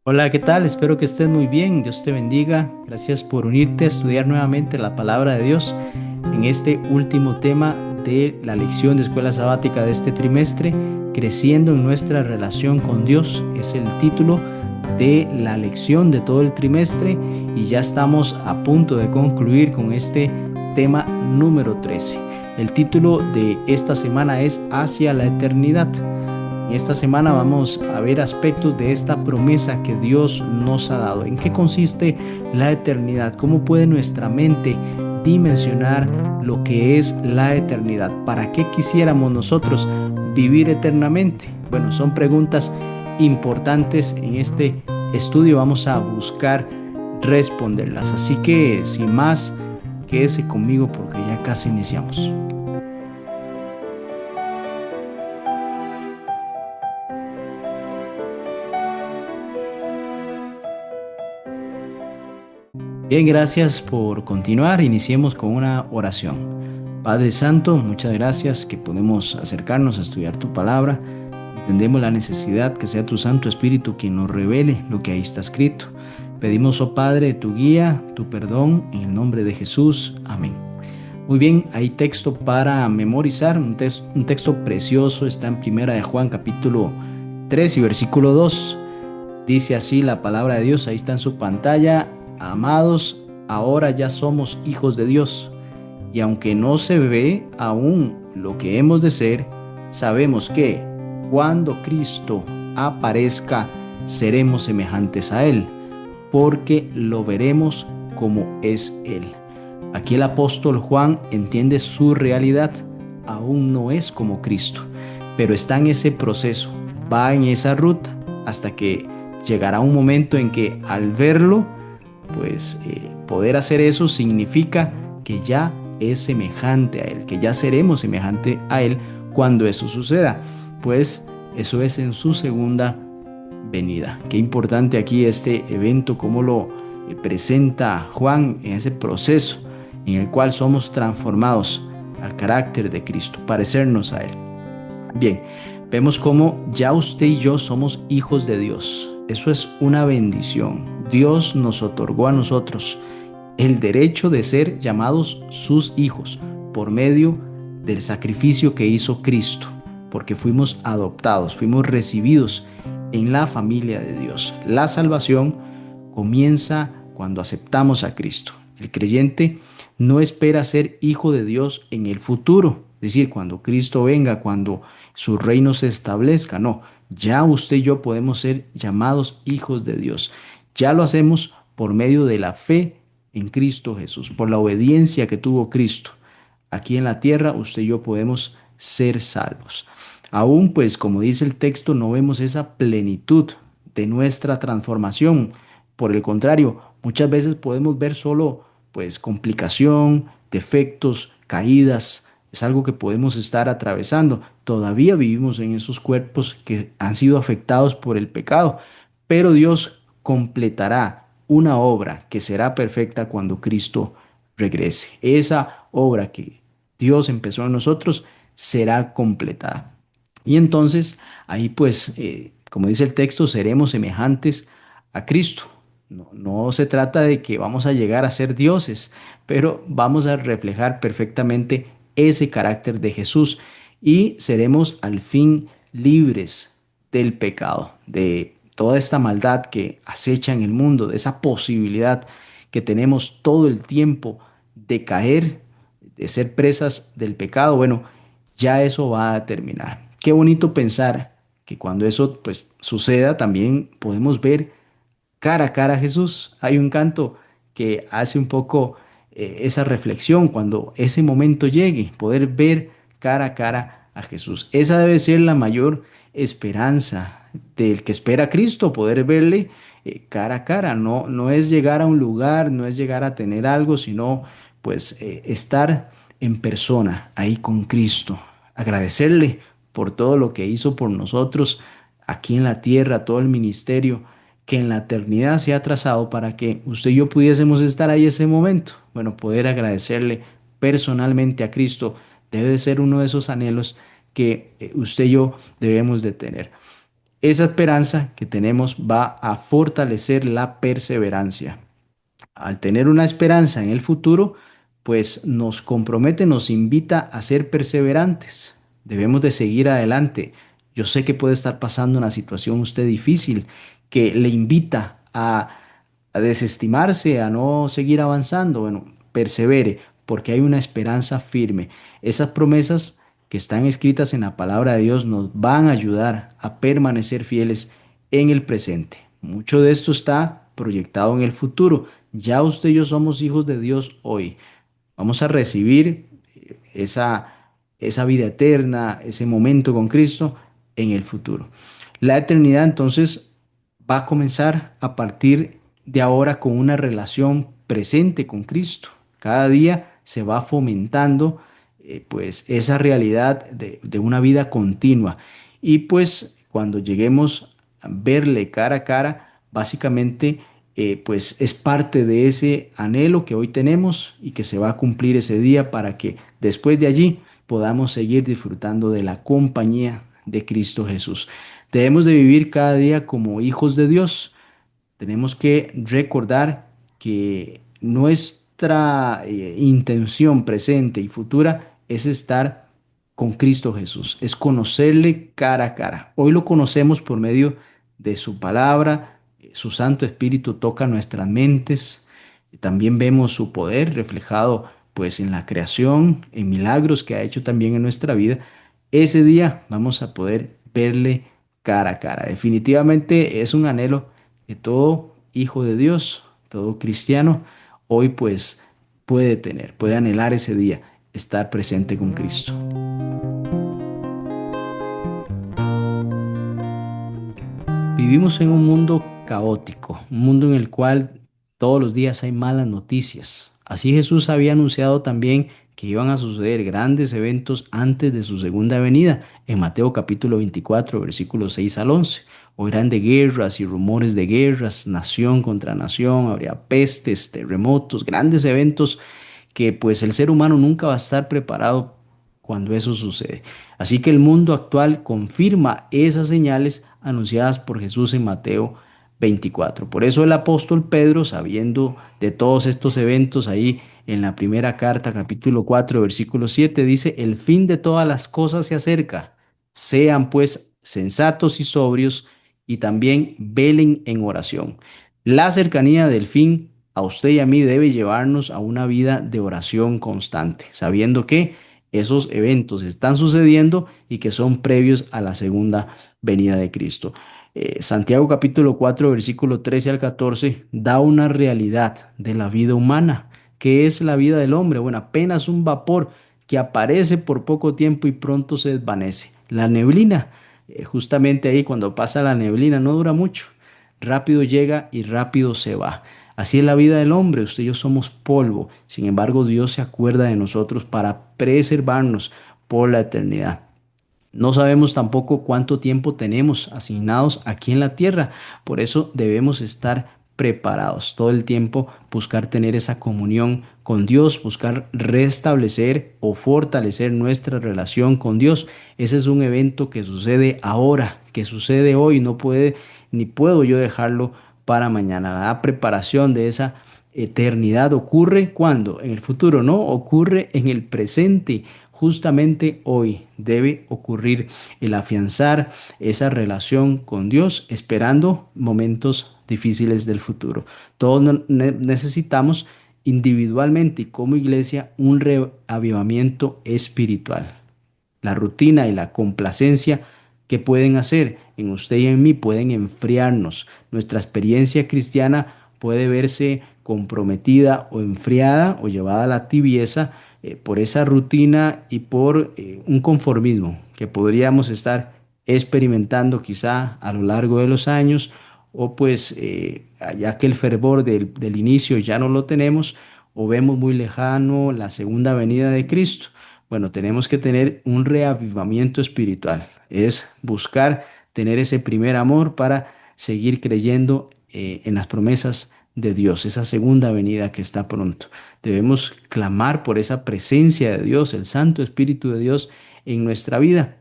Hola, ¿qué tal? Espero que estés muy bien. Dios te bendiga. Gracias por unirte a estudiar nuevamente la palabra de Dios en este último tema de la lección de escuela sabática de este trimestre, creciendo en nuestra relación con Dios. Es el título de la lección de todo el trimestre y ya estamos a punto de concluir con este tema número 13. El título de esta semana es Hacia la eternidad. En esta semana vamos a ver aspectos de esta promesa que Dios nos ha dado. ¿En qué consiste la eternidad? ¿Cómo puede nuestra mente dimensionar lo que es la eternidad? ¿Para qué quisiéramos nosotros vivir eternamente? Bueno, son preguntas importantes. En este estudio vamos a buscar responderlas. Así que, sin más, quédese conmigo porque ya casi iniciamos. Bien, gracias por continuar. Iniciemos con una oración. Padre Santo, muchas gracias que podemos acercarnos a estudiar tu palabra. Entendemos la necesidad que sea tu Santo Espíritu quien nos revele lo que ahí está escrito. Pedimos, oh Padre, tu guía, tu perdón, en el nombre de Jesús. Amén. Muy bien, hay texto para memorizar, un texto precioso, está en Primera de Juan capítulo 3 y versículo 2. Dice así la palabra de Dios, ahí está en su pantalla. Amados, ahora ya somos hijos de Dios, y aunque no se ve aún lo que hemos de ser, sabemos que cuando Cristo aparezca, seremos semejantes a Él, porque lo veremos como es Él. Aquí el apóstol Juan entiende su realidad, aún no es como Cristo, pero está en ese proceso, va en esa ruta, hasta que llegará un momento en que al verlo, pues poder hacer eso significa que ya es semejante a Él, que ya seremos semejante a Él cuando eso suceda, pues eso es en su segunda venida. Qué importante aquí este evento, cómo lo presenta Juan en ese proceso en el cual somos transformados al carácter de Cristo, parecernos a Él. Bien, vemos cómo ya usted y yo somos hijos de Dios. Eso es una bendición. Dios nos otorgó a nosotros el derecho de ser llamados sus hijos por medio del sacrificio que hizo Cristo, porque fuimos adoptados, fuimos recibidos en la familia de Dios. La salvación comienza cuando aceptamos a Cristo. El creyente no espera ser hijo de Dios en el futuro, es decir, cuando Cristo venga, cuando su reino se establezca. No, ya usted y yo podemos ser llamados hijos de Dios. Ya lo hacemos por medio de la fe en Cristo Jesús, por la obediencia que tuvo Cristo. Aquí en la tierra usted y yo podemos ser salvos. Aún pues, como dice el texto, no vemos esa plenitud de nuestra transformación. Por el contrario, muchas veces podemos ver solo pues complicación, defectos, caídas. Es algo que podemos estar atravesando. Todavía vivimos en esos cuerpos que han sido afectados por el pecado, pero Dios completará una obra que será perfecta cuando Cristo regrese. Esa obra que Dios empezó en nosotros será completada. Y entonces ahí pues, como dice el texto, seremos semejantes a Cristo. No, no se trata de que vamos a llegar a ser dioses, pero vamos a reflejar perfectamente ese carácter de Jesús y seremos al fin libres del pecado, de toda esta maldad que acecha en el mundo, de esa posibilidad que tenemos todo el tiempo de caer, de ser presas del pecado. Bueno, ya eso va a terminar. Qué bonito pensar que cuando eso pues suceda también podemos ver cara a cara a Jesús. Hay un canto que hace un poco esa reflexión cuando ese momento llegue, poder ver cara a cara a Jesús. Esa debe ser la mayor esperanza del que espera a Cristo, poder verle cara a cara. No, no es llegar a un lugar, no es llegar a tener algo, sino pues estar en persona ahí con Cristo, agradecerle por todo lo que hizo por nosotros aquí en la tierra, todo el ministerio que en la eternidad se ha trazado para que usted y yo pudiésemos estar ahí ese momento. Bueno, poder agradecerle personalmente a Cristo debe de ser uno de esos anhelos que usted y yo debemos de tener. Esa esperanza que tenemos va a fortalecer la perseverancia. Al tener una esperanza en el futuro, pues nos compromete, nos invita a ser perseverantes. Debemos de seguir adelante. Yo sé que puede estar pasando una situación usted difícil que le invita a desestimarse, a no seguir avanzando. Bueno, persevere, porque hay una esperanza firme. Esas promesas que están escritas en la palabra de Dios nos van a ayudar a permanecer fieles en el presente. Mucho de esto está proyectado en el futuro. Ya usted y yo somos hijos de Dios hoy. Vamos a recibir esa vida eterna, ese momento con Cristo en el futuro. La eternidad entonces va a comenzar a partir de ahora con una relación presente con Cristo. Cada día se va fomentando pues esa realidad de una vida continua. Y pues cuando lleguemos a verle cara a cara, básicamente pues es parte de ese anhelo que hoy tenemos y que se va a cumplir ese día para que después de allí podamos seguir disfrutando de la compañía de Cristo Jesús. Debemos de vivir cada día como hijos de Dios. Tenemos que recordar que nuestra intención presente y futura es estar con Cristo Jesús, es conocerle cara a cara. Hoy lo conocemos por medio de su palabra, su Santo Espíritu toca nuestras mentes, también vemos su poder reflejado pues en la creación, en milagros que ha hecho también en nuestra vida. Ese día vamos a poder verle cara a cara. Definitivamente es un anhelo que todo hijo de Dios, todo cristiano, hoy pues puede tener, puede anhelar ese día, estar presente con Cristo. Vivimos en un mundo caótico, un mundo en el cual todos los días hay malas noticias. Así Jesús había anunciado también que iban a suceder grandes eventos antes de su segunda venida, en Mateo capítulo 24, versículos 6 al 11. Oirán de guerras y rumores de guerras, nación contra nación, habría pestes, terremotos, grandes eventos que pues el ser humano nunca va a estar preparado cuando eso sucede. Así que el mundo actual confirma esas señales anunciadas por Jesús en Mateo 24. Por eso el apóstol Pedro, sabiendo de todos estos eventos ahí en la primera carta, capítulo 4, versículo 7, dice, el fin de todas las cosas se acerca. Sean pues sensatos y sobrios y también velen en oración. La cercanía del fin a usted y a mí debe llevarnos a una vida de oración constante, sabiendo que esos eventos están sucediendo y que son previos a la segunda venida de Cristo. Santiago capítulo 4 versículo 13 al 14 da una realidad de la vida humana. ¿Qué es la vida del hombre? Bueno, apenas un vapor que aparece por poco tiempo y pronto se desvanece. La neblina, justamente ahí cuando pasa la neblina no dura mucho, rápido llega y rápido se va. Así es la vida del hombre, usted y yo somos polvo. Sin embargo, Dios se acuerda de nosotros para preservarnos por la eternidad. No sabemos tampoco cuánto tiempo tenemos asignados aquí en la tierra. Por eso debemos estar preparados todo el tiempo, buscar tener esa comunión con Dios, buscar restablecer o fortalecer nuestra relación con Dios. Ese es un evento que sucede ahora, que sucede hoy. No puede ni puedo yo dejarlo para mañana. La preparación de esa eternidad ocurre cuando, en el futuro, no, ocurre en el presente. Justamente hoy debe ocurrir el afianzar esa relación con Dios, esperando momentos difíciles del futuro. Todos necesitamos individualmente y como iglesia un reavivamiento espiritual. La rutina y la complacencia que pueden hacer en usted y en mí pueden enfriarnos. Nuestra experiencia cristiana puede verse comprometida o enfriada o llevada a la tibieza por esa rutina y por un conformismo que podríamos estar experimentando quizá a lo largo de los años o pues ya que el fervor del inicio ya no lo tenemos o vemos muy lejano la segunda venida de Cristo. Bueno, tenemos que tener un reavivamiento espiritual. Es buscar tener ese primer amor para seguir creyendo en las promesas de Dios, esa segunda venida que está pronto. Debemos clamar por esa presencia de Dios, el Santo Espíritu de Dios en nuestra vida.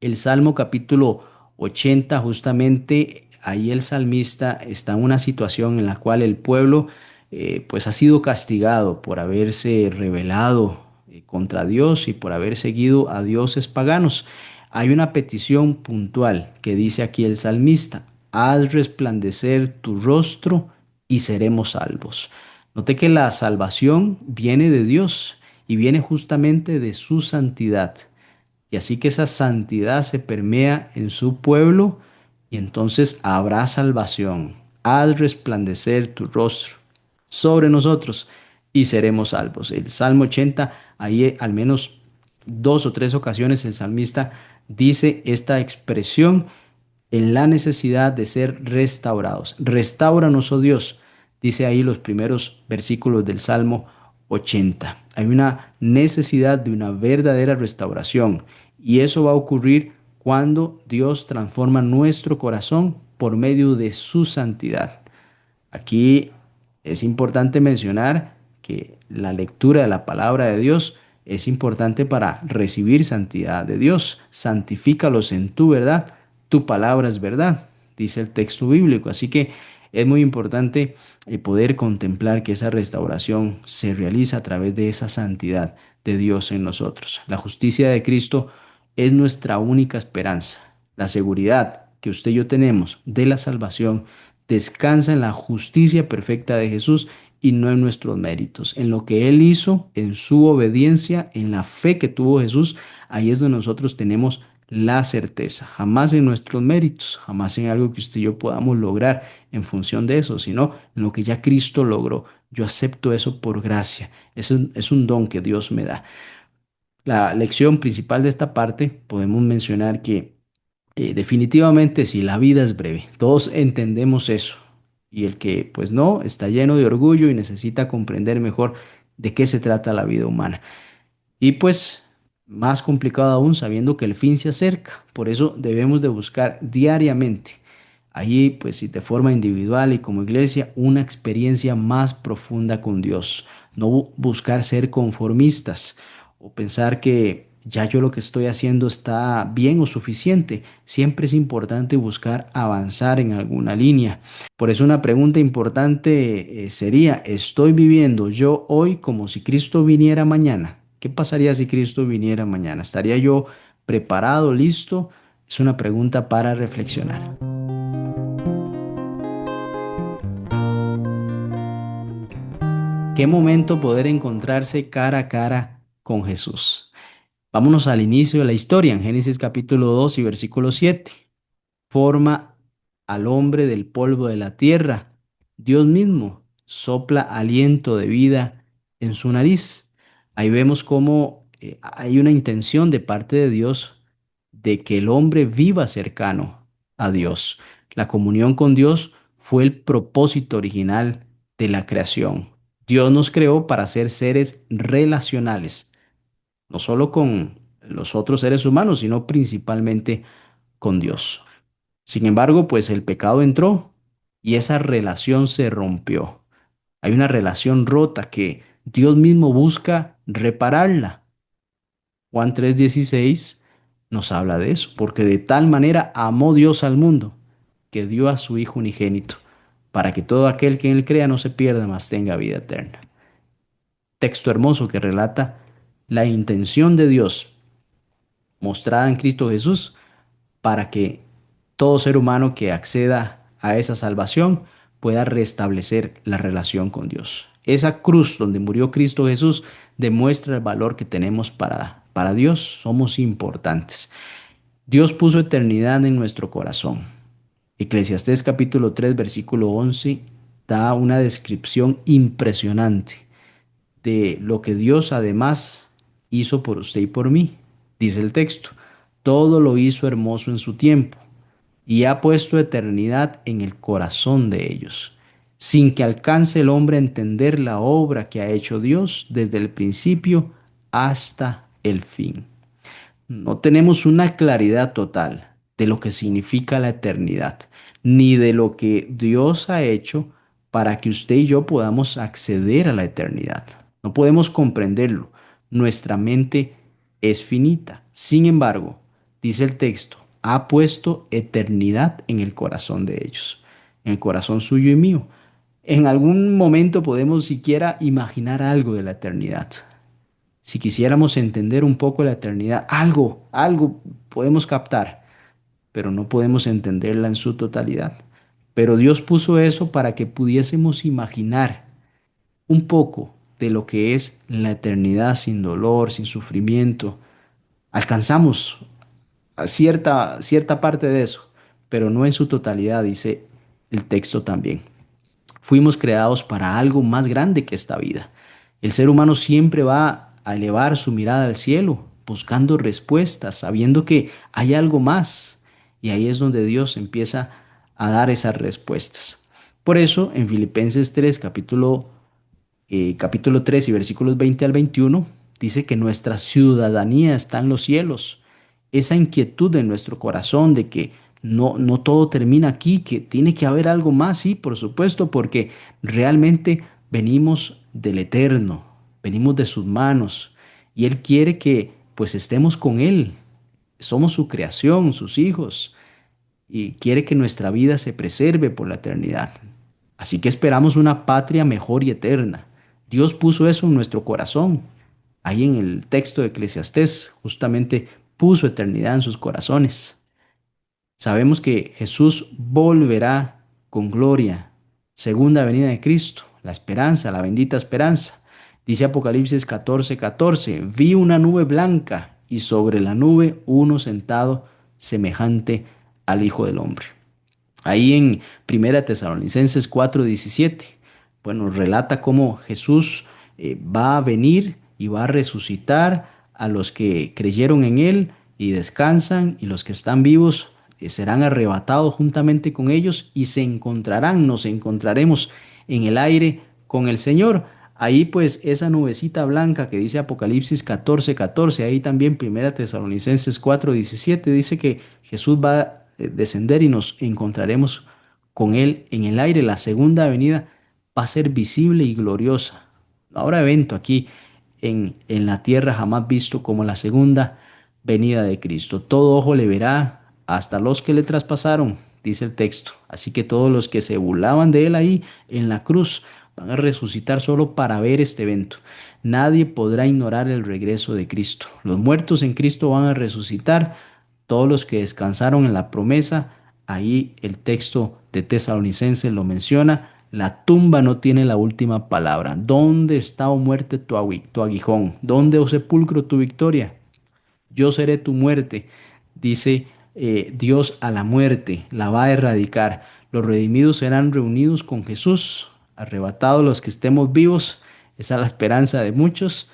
El Salmo capítulo 80, justamente ahí el salmista está en una situación en la cual el pueblo pues ha sido castigado por haberse rebelado contra Dios y por haber seguido a dioses paganos. Hay una petición puntual que dice aquí el salmista: haz resplandecer tu rostro y seremos salvos. Note que la salvación viene de Dios y viene justamente de su santidad. Y así que esa santidad se permea en su pueblo y entonces habrá salvación. Haz resplandecer tu rostro sobre nosotros y seremos salvos. El Salmo 80, ahí al menos dos o tres ocasiones el salmista dice esta expresión en la necesidad de ser restaurados. Restáuranos, oh Dios, dice ahí los primeros versículos del Salmo 80. Hay una necesidad de una verdadera restauración y eso va a ocurrir cuando Dios transforma nuestro corazón por medio de su santidad. Aquí es importante mencionar que la lectura de la palabra de Dios es importante para recibir santidad de Dios. Santifícalos en tu verdad, tu palabra es verdad, dice el texto bíblico. Así que es muy importante poder contemplar que esa restauración se realiza a través de esa santidad de Dios en nosotros. La justicia de Cristo es nuestra única esperanza. La seguridad que usted y yo tenemos de la salvación descansa en la justicia perfecta de Jesús y no en nuestros méritos, en lo que Él hizo, en su obediencia, en la fe que tuvo Jesús. Ahí es donde nosotros tenemos la certeza, jamás en nuestros méritos, jamás en algo que usted y yo podamos lograr en función de eso, sino en lo que ya Cristo logró. Yo acepto eso por gracia, es un don que Dios me da. La lección principal de esta parte, podemos mencionar que definitivamente sí, la vida es breve. Todos entendemos eso. Y el que pues no, está lleno de orgullo y necesita comprender mejor de qué se trata la vida humana. Y pues más complicado aún sabiendo que el fin se acerca. Por eso debemos de buscar diariamente, allí pues si de forma individual y como iglesia, una experiencia más profunda con Dios. No buscar ser conformistas o pensar que ya yo lo que estoy haciendo está bien o suficiente. Siempre es importante buscar avanzar en alguna línea. Por eso una pregunta importante sería: ¿estoy viviendo yo hoy como si Cristo viniera mañana? ¿Qué pasaría si Cristo viniera mañana? ¿Estaría yo preparado, listo? Es una pregunta para reflexionar. ¿Qué momento poder encontrarse cara a cara con Jesús? Vámonos al inicio de la historia, en Génesis capítulo 2 y versículo 7. Forma al hombre del polvo de la tierra. Dios mismo sopla aliento de vida en su nariz. Ahí vemos cómo hay una intención de parte de Dios de que el hombre viva cercano a Dios. La comunión con Dios fue el propósito original de la creación. Dios nos creó para ser seres relacionales, no solo con los otros seres humanos, sino principalmente con Dios. Sin embargo, pues el pecado entró y esa relación se rompió. Hay una relación rota que Dios mismo busca repararla. Juan 3:16 nos habla de eso, porque de tal manera amó Dios al mundo que dio a su Hijo unigénito, para que todo aquel que en él crea no se pierda, mas tenga vida eterna. Texto hermoso que relata la intención de Dios mostrada en Cristo Jesús para que todo ser humano que acceda a esa salvación pueda restablecer la relación con Dios. Esa cruz donde murió Cristo Jesús demuestra el valor que tenemos para Dios. Somos importantes. Dios puso eternidad en nuestro corazón. Eclesiastés capítulo 3 versículo 11 da una descripción impresionante de lo que Dios además hizo por usted y por mí. Dice el texto: todo lo hizo hermoso en su tiempo y ha puesto eternidad en el corazón de ellos, sin que alcance el hombre a entender la obra que ha hecho Dios desde el principio hasta el fin. No tenemos una claridad total de lo que significa la eternidad, ni de lo que Dios ha hecho para que usted y yo podamos acceder a la eternidad. No podemos comprenderlo. Nuestra mente es finita. Sin embargo, dice el texto, ha puesto eternidad en el corazón de ellos, en el corazón suyo y mío. En algún momento podemos siquiera imaginar algo de la eternidad. Si quisiéramos entender un poco la eternidad, algo podemos captar, pero no podemos entenderla en su totalidad. Pero Dios puso eso para que pudiésemos imaginar un poco de lo que es la eternidad sin dolor, sin sufrimiento. Alcanzamos a cierta parte de eso, pero no en su totalidad, dice el texto también. Fuimos creados para algo más grande que esta vida. El ser humano siempre va a elevar su mirada al cielo, buscando respuestas, sabiendo que hay algo más. Y ahí es donde Dios empieza a dar esas respuestas. Por eso, en Filipenses 3, capítulo 3 y versículos 20 al 21, dice que nuestra ciudadanía está en los cielos. Esa inquietud en nuestro corazón de que no todo termina aquí, que tiene que haber algo más, sí, por supuesto, porque realmente venimos del Eterno, venimos de sus manos y Él quiere que pues estemos con Él. Somos su creación, sus hijos, y quiere que nuestra vida se preserve por la eternidad. Así que esperamos una patria mejor y eterna. Dios puso eso en nuestro corazón. Ahí en el texto de Eclesiastés, justamente puso eternidad en sus corazones. Sabemos que Jesús volverá con gloria. Segunda venida de Cristo, la esperanza, la bendita esperanza. Dice Apocalipsis 14:14, vi una nube blanca y sobre la nube uno sentado semejante al Hijo del Hombre. Ahí en Primera Tesalonicenses 4:17, bueno, relata cómo Jesús va a venir y va a resucitar a los que creyeron en Él y descansan, y los que están vivos serán arrebatados juntamente con ellos y se encontrarán, nos encontraremos en el aire con el Señor. Ahí pues esa nubecita blanca que dice Apocalipsis 14:14, ahí también Primera Tesalonicenses 4:17 dice que Jesús va a descender y nos encontraremos con Él en el aire. La segunda venida va a ser visible y gloriosa. No habrá evento aquí en la tierra jamás visto como la segunda venida de Cristo. Todo ojo le verá, hasta los que le traspasaron, dice el texto. Así que todos los que se burlaban de Él ahí en la cruz van a resucitar solo para ver este evento. Nadie podrá ignorar el regreso de Cristo. Los muertos en Cristo van a resucitar, todos los que descansaron en la promesa. Ahí el texto de Tesalonicenses lo menciona. La tumba no tiene la última palabra. ¿Dónde está, oh muerte, tu aguijón? ¿Dónde, oh sepulcro, tu victoria? Yo seré tu muerte, dice Dios a la muerte, la va a erradicar. Los redimidos serán reunidos con Jesús, arrebatados los que estemos vivos. Esa es la esperanza de muchos.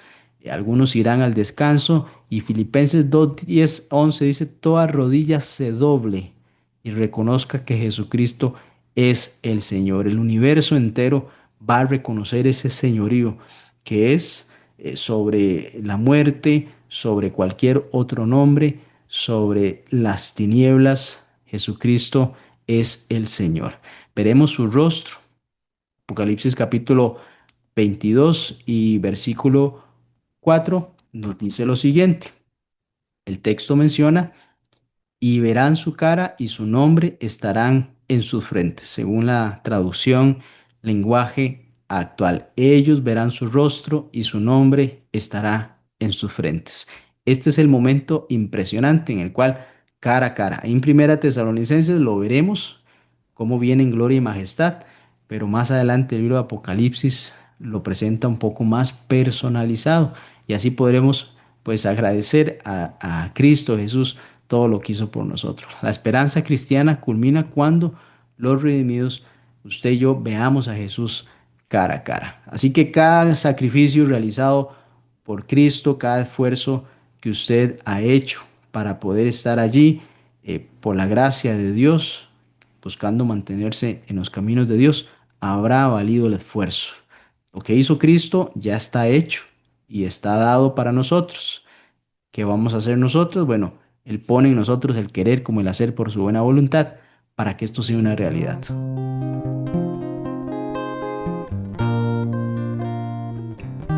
Algunos irán al descanso. Y Filipenses 2:10-11 dice, toda rodilla se doble y reconozca que Jesucristo es el Señor. El universo entero va a reconocer ese señorío que es sobre la muerte, sobre cualquier otro nombre, sobre las tinieblas. Jesucristo es el Señor. Veremos su rostro. Apocalipsis capítulo 22 y versículo 4 nos dice lo siguiente. El texto menciona, y verán su cara y su nombre estarán en sus frentes, según la traducción lenguaje actual. Ellos verán su rostro y su nombre estará en sus frentes. Este es el momento impresionante en el cual cara a cara. En Primera Tesalonicenses lo veremos cómo viene en gloria y majestad, pero más adelante el libro de Apocalipsis lo presenta un poco más personalizado y así podremos pues agradecer a Cristo Jesús todo lo que hizo por nosotros. La esperanza cristiana culmina cuando los redimidos, usted y yo, veamos a Jesús cara a cara. Así que cada sacrificio realizado por Cristo, cada esfuerzo que usted ha hecho para poder estar allí, por la gracia de Dios, buscando mantenerse en los caminos de Dios, habrá valido el esfuerzo. Lo que hizo Cristo ya está hecho y está dado para nosotros. ¿Qué vamos a hacer nosotros? Bueno, Él pone en nosotros el querer como el hacer por su buena voluntad para que esto sea una realidad.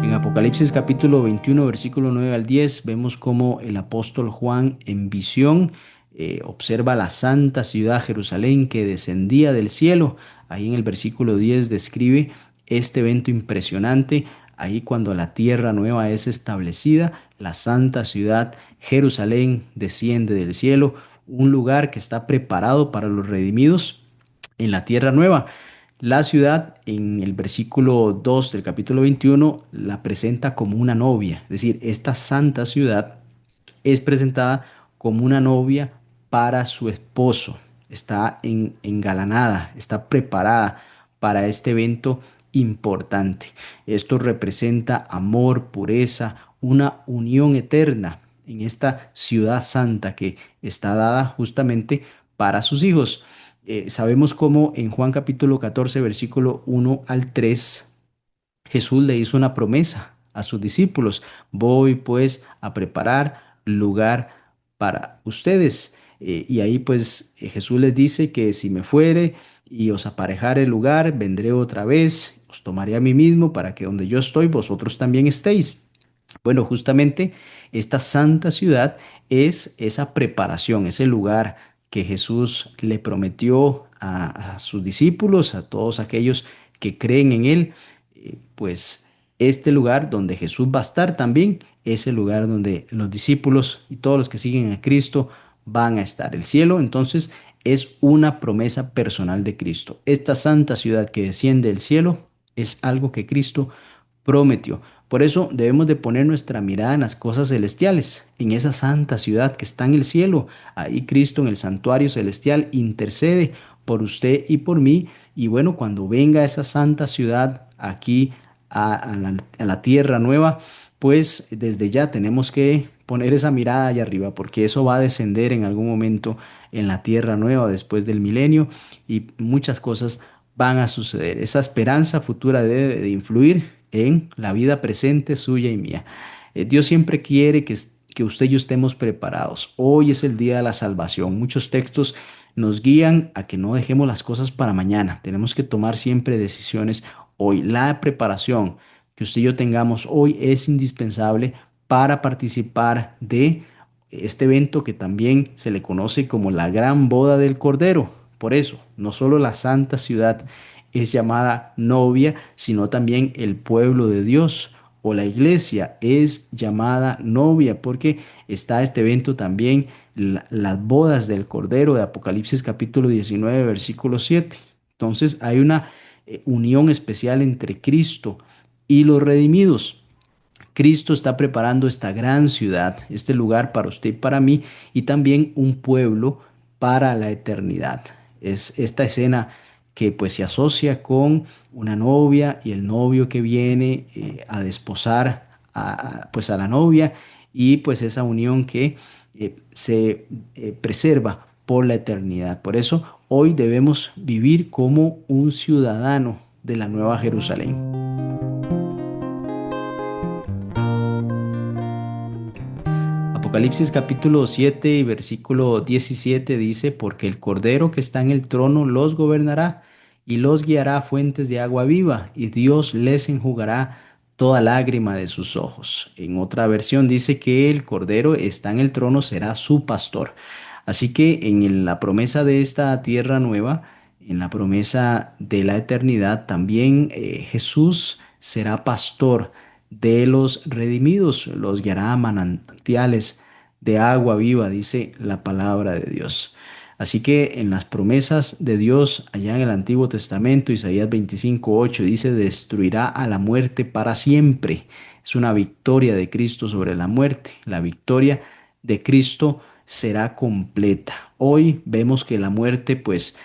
En Apocalipsis capítulo 21, versículo 9 al 10, vemos cómo el apóstol Juan en visión observa la santa ciudad Jerusalén que descendía del cielo. Ahí en el versículo 10 describe este evento impresionante. Ahí cuando la tierra nueva es establecida, la santa ciudad Jerusalén desciende del cielo, un lugar que está preparado para los redimidos en la tierra nueva. La ciudad, en el versículo 2 del capítulo 21, la presenta como una novia, es decir, esta santa ciudad es presentada como una novia para su esposo. Está engalanada, está preparada para este evento importante. Esto representa amor, pureza, una unión eterna en esta ciudad santa que está dada justamente para sus hijos. Sabemos cómo en Juan capítulo 14, versículo 1 al 3, Jesús le hizo una promesa a sus discípulos: voy pues a preparar lugar para ustedes. Y ahí pues Jesús les dice que si me fuere y os aparejare el lugar, vendré otra vez, os tomaré a mí mismo para que donde yo estoy, vosotros también estéis. Bueno, justamente esta santa ciudad es esa preparación, ese lugar que Jesús le prometió a sus discípulos, a todos aquellos que creen en Él. Pues este lugar donde Jesús va a estar también es el lugar donde los discípulos y todos los que siguen a Cristo van a estar. El cielo entonces es una promesa personal de Cristo. Esta santa ciudad que desciende del cielo es algo que Cristo prometió. Por eso debemos de poner nuestra mirada en las cosas celestiales, en esa santa ciudad que está en el cielo. Ahí Cristo en el santuario celestial intercede por usted y por mí. Y bueno, cuando venga esa santa ciudad aquí a la tierra nueva, pues desde ya tenemos que poner esa mirada allá arriba, porque eso va a descender en algún momento en la tierra nueva después del milenio y muchas cosas van a suceder. Esa esperanza futura debe de influir en la vida presente suya y mía. Dios siempre quiere que usted y yo estemos preparados. Hoy es el día de la salvación. Muchos textos nos guían a que no dejemos las cosas para mañana. Tenemos que tomar siempre decisiones hoy. La preparación que usted y yo tengamos hoy es indispensable para participar de este evento que también se le conoce como la gran boda del Cordero. Por eso, no solo la santa ciudad es llamada novia, sino también el pueblo de Dios o la iglesia es llamada novia, porque está este evento también, las bodas del Cordero de Apocalipsis capítulo 19, versículo 7. Entonces hay una unión especial entre Cristo y los redimidos. Cristo está preparando esta gran ciudad, este lugar para usted y para mí, y también un pueblo para la eternidad. Es esta escena que pues se asocia con una novia y el novio que viene a desposar pues a la novia, y pues esa unión que se preserva por la eternidad. Por eso hoy debemos vivir como un ciudadano de la Nueva Jerusalén. Apocalipsis capítulo 7 y versículo 17 dice: porque el Cordero que está en el trono los gobernará y los guiará a fuentes de agua viva, y Dios les enjugará toda lágrima de sus ojos. En otra versión dice que el Cordero está en el trono, será su pastor. Así que la promesa de esta tierra nueva, en la promesa de la eternidad, también Jesús será pastor de los redimidos, los guiará a manantiales de agua viva, dice la palabra de Dios. Así que en las promesas de Dios allá en el Antiguo Testamento, Isaías 25:8 dice: destruirá a la muerte para siempre. Es una victoria de Cristo sobre la muerte. La victoria de Cristo será completa. Hoy vemos que la muerte pues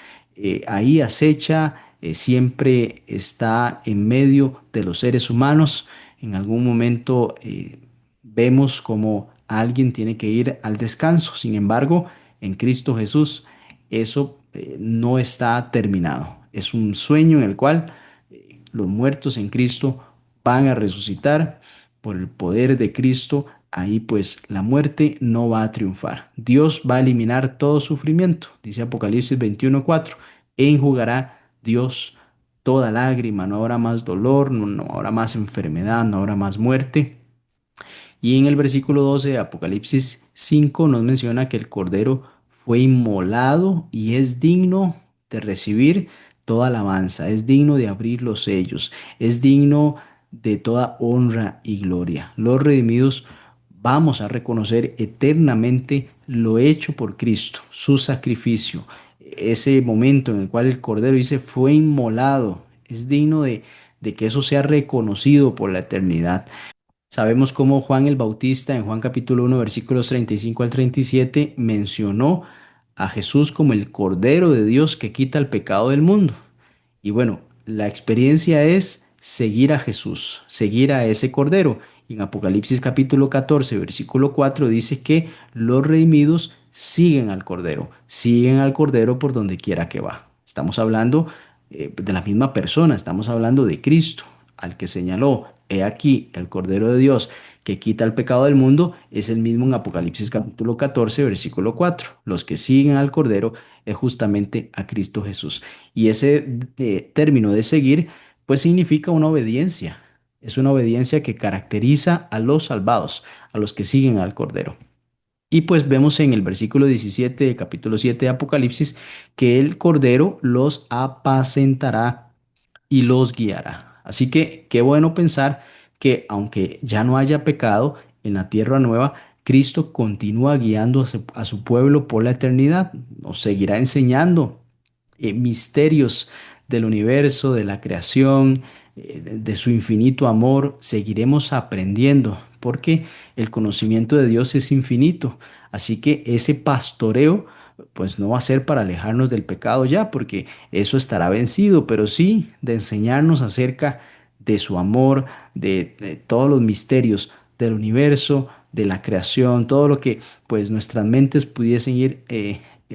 ahí acecha, siempre está en medio de los seres humanos. En algún momento vemos como alguien tiene que ir al descanso. Sin embargo, en Cristo Jesús eso no está terminado. Es un sueño en el cual los muertos en Cristo van a resucitar por el poder de Cristo. Ahí pues la muerte no va a triunfar. Dios va a eliminar todo sufrimiento, dice Apocalipsis 21:4. E enjugará Dios toda lágrima, no habrá más dolor, no habrá más enfermedad, no habrá más muerte. Y en el versículo 12 de Apocalipsis 5 nos menciona que el Cordero fue inmolado y es digno de recibir toda alabanza, es digno de abrir los sellos, es digno de toda honra y gloria. Los redimidos vamos a reconocer eternamente lo hecho por Cristo, su sacrificio, ese momento en el cual el Cordero dice fue inmolado, es digno de que eso sea reconocido por la eternidad. Sabemos cómo Juan el Bautista en Juan capítulo 1 versículos 35 al 37 mencionó a Jesús como el Cordero de Dios que quita el pecado del mundo. Y bueno, la experiencia es seguir a Jesús, seguir a ese Cordero. Y en Apocalipsis capítulo 14, versículo 4 dice que los redimidos siguen al Cordero por donde quiera que va. Estamos hablando de la misma persona, estamos hablando de Cristo, al que señaló, he aquí el Cordero de Dios que quita el pecado del mundo, es el mismo en Apocalipsis capítulo 14, versículo 4. Los que siguen al Cordero es justamente a Cristo Jesús. Y ese término de seguir, pues significa una obediencia. Es una obediencia que caracteriza a los salvados, a los que siguen al Cordero. Y pues vemos en el versículo 17 de capítulo 7 de Apocalipsis que el Cordero los apacentará y los guiará. Así que qué bueno pensar que aunque ya no haya pecado en la tierra nueva, Cristo continúa guiando a su pueblo por la eternidad. Nos seguirá enseñando misterios del universo, de la creación, de su infinito amor, seguiremos aprendiendo, porque el conocimiento de Dios es infinito. Así que ese pastoreo, pues no va a ser para alejarnos del pecado ya, porque eso estará vencido, pero sí de enseñarnos acerca de su amor, de todos los misterios del universo, de la creación, todo lo que pues nuestras mentes pudiesen ir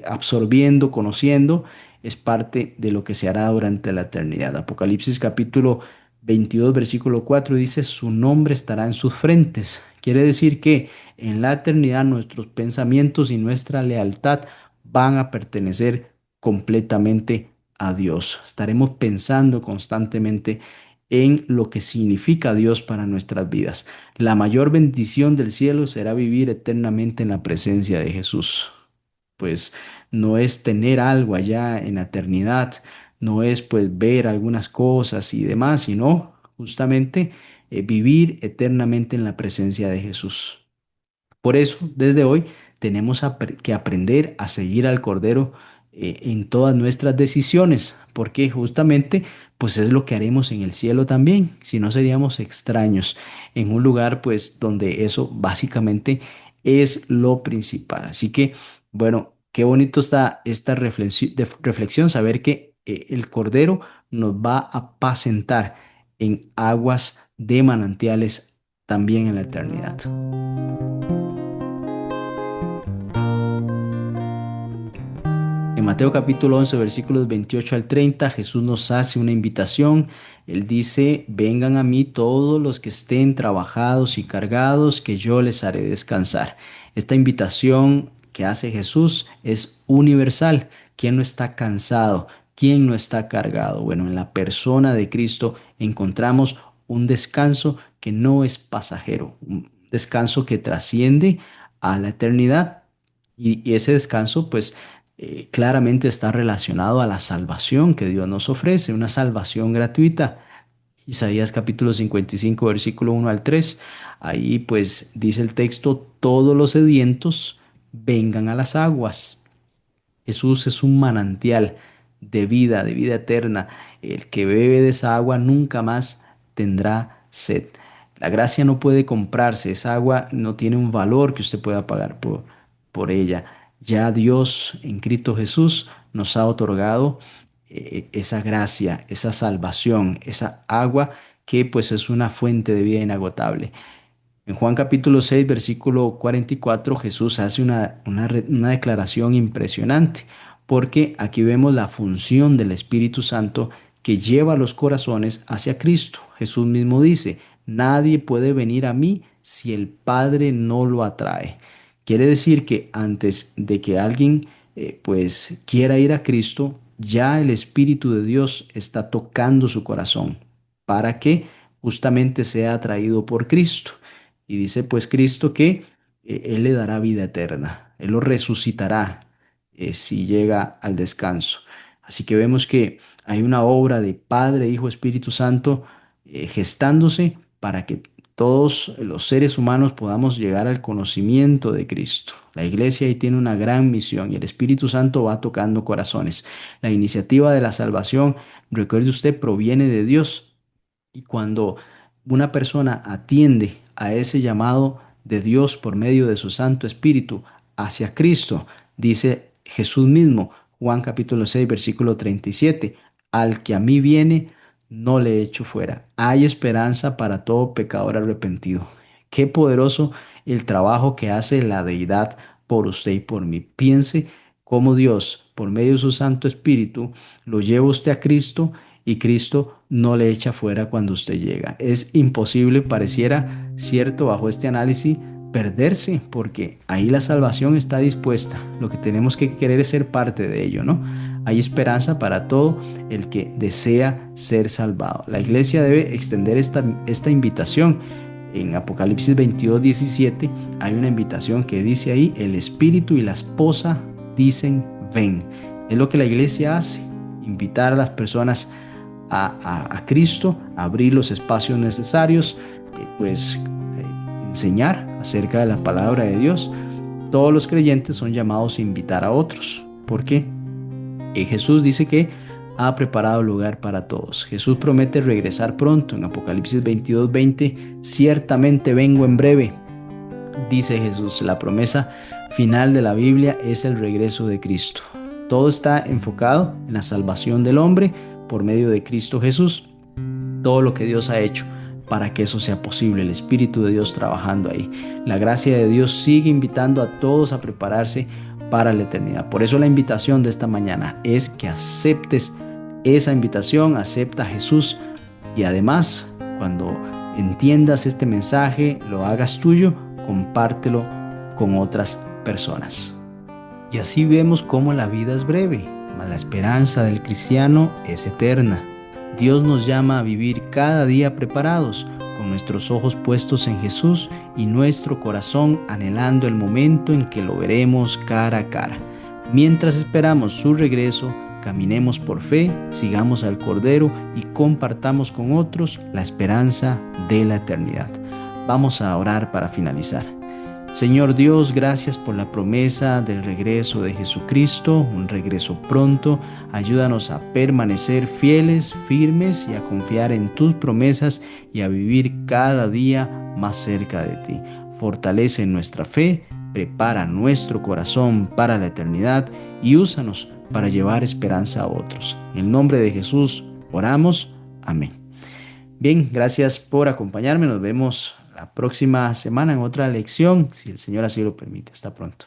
absorbiendo, conociendo es parte de lo que se hará durante la eternidad. Apocalipsis capítulo 22, versículo 4 dice, su nombre estará en sus frentes. Quiere decir que en la eternidad nuestros pensamientos y nuestra lealtad van a pertenecer completamente a Dios. Estaremos pensando constantemente en lo que significa Dios para nuestras vidas. La mayor bendición del cielo será vivir eternamente en la presencia de Jesús, pues no es tener algo allá en la eternidad, no es pues ver algunas cosas y demás, sino justamente vivir eternamente en la presencia de Jesús. Por eso, desde hoy tenemos que aprender a seguir al Cordero en todas nuestras decisiones, porque justamente pues es lo que haremos en el cielo también, si no seríamos extraños en un lugar pues donde eso básicamente es lo principal. Así que, bueno, qué bonito está esta reflexión, saber que el Cordero nos va a apacentar en aguas de manantiales también en la eternidad. En Mateo capítulo 11, versículos 28 al 30, Jesús nos hace una invitación. Él dice, vengan a mí todos los que estén trabajados y cargados, que yo les haré descansar. Esta invitación que hace Jesús es universal. ¿Quién no está cansado? ¿Quién no está cargado? Bueno, en la persona de Cristo encontramos un descanso que no es pasajero, un descanso que trasciende a la eternidad. Y ese descanso, pues, claramente está relacionado a la salvación que Dios nos ofrece, una salvación gratuita. Isaías capítulo 55, versículo 1 al 3. Ahí pues dice el texto, todos los sedientos vengan a las aguas. Jesús es un manantial de vida eterna. El que bebe de esa agua nunca más tendrá sed. La gracia no puede comprarse, esa agua no tiene un valor que usted pueda pagar por ella. Ya Dios en Cristo Jesús nos ha otorgado esa gracia, esa salvación, esa agua que pues es una fuente de vida inagotable. En Juan capítulo 6, versículo 44, Jesús hace una declaración impresionante, porque aquí vemos la función del Espíritu Santo que lleva los corazones hacia Cristo. Jesús mismo dice, nadie puede venir a mí si el Padre no lo atrae. Quiere decir que antes de que alguien pues quiera ir a Cristo, ya el Espíritu de Dios está tocando su corazón para que justamente sea atraído por Cristo. Y dice pues Cristo que Él le dará vida eterna, Él lo resucitará. si llega al descanso. Así que vemos que hay una obra de Padre, Hijo, Espíritu Santo gestándose para que todos los seres humanos podamos llegar al conocimiento de Cristo. La iglesia ahí tiene una gran misión y el Espíritu Santo va tocando corazones. La iniciativa de la salvación, recuerde usted, proviene de Dios. Y cuando una persona atiende a ese llamado de Dios por medio de su Santo Espíritu hacia Cristo, dice Jesús mismo, Juan capítulo 6, versículo 37, al que a mí viene, no le echo fuera. Hay esperanza para todo pecador arrepentido. Qué poderoso el trabajo que hace la deidad por usted y por mí. Piense cómo Dios, por medio de su Santo Espíritu, lo lleva usted a Cristo y Cristo no le echa fuera cuando usted llega. Es imposible, pareciera cierto, bajo este análisis, perderse, porque ahí la salvación está dispuesta. Lo que tenemos que querer es ser parte de ello, ¿no? Hay esperanza para todo el que desea ser salvado. La iglesia debe extender esta invitación. En Apocalipsis 22:17 hay una invitación que dice ahí, el Espíritu y la esposa dicen, ven. Es lo que la iglesia hace, invitar a las personas a Cristo, abrir los espacios necesarios, pues enseñar acerca de la palabra de Dios. Todos los creyentes son llamados a invitar a otros. ¿Por qué? Jesús dice que ha preparado lugar para todos. Jesús promete regresar pronto. En Apocalipsis 22:20, ciertamente vengo en breve, dice Jesús. La promesa final de la Biblia es el regreso de Cristo. Todo está enfocado en la salvación del hombre por medio de Cristo Jesús. Todo lo que Dios ha hecho para que eso sea posible, el Espíritu de Dios trabajando ahí. La gracia de Dios sigue invitando a todos a prepararse para la eternidad. Por eso la invitación de esta mañana es que aceptes esa invitación, acepta a Jesús y además cuando entiendas este mensaje, lo hagas tuyo, compártelo con otras personas. Y así vemos cómo la vida es breve, mas la esperanza del cristiano es eterna. Dios nos llama a vivir cada día preparados, con nuestros ojos puestos en Jesús y nuestro corazón anhelando el momento en que lo veremos cara a cara. Mientras esperamos su regreso, caminemos por fe, sigamos al Cordero y compartamos con otros la esperanza de la eternidad. Vamos a orar para finalizar. Señor Dios, gracias por la promesa del regreso de Jesucristo, un regreso pronto. Ayúdanos a permanecer fieles, firmes y a confiar en tus promesas y a vivir cada día más cerca de ti. Fortalece nuestra fe, prepara nuestro corazón para la eternidad y úsanos para llevar esperanza a otros. En el nombre de Jesús oramos. Amén. Bien, gracias por acompañarme. Nos vemos la próxima semana en otra lección, si el Señor así lo permite. Hasta pronto.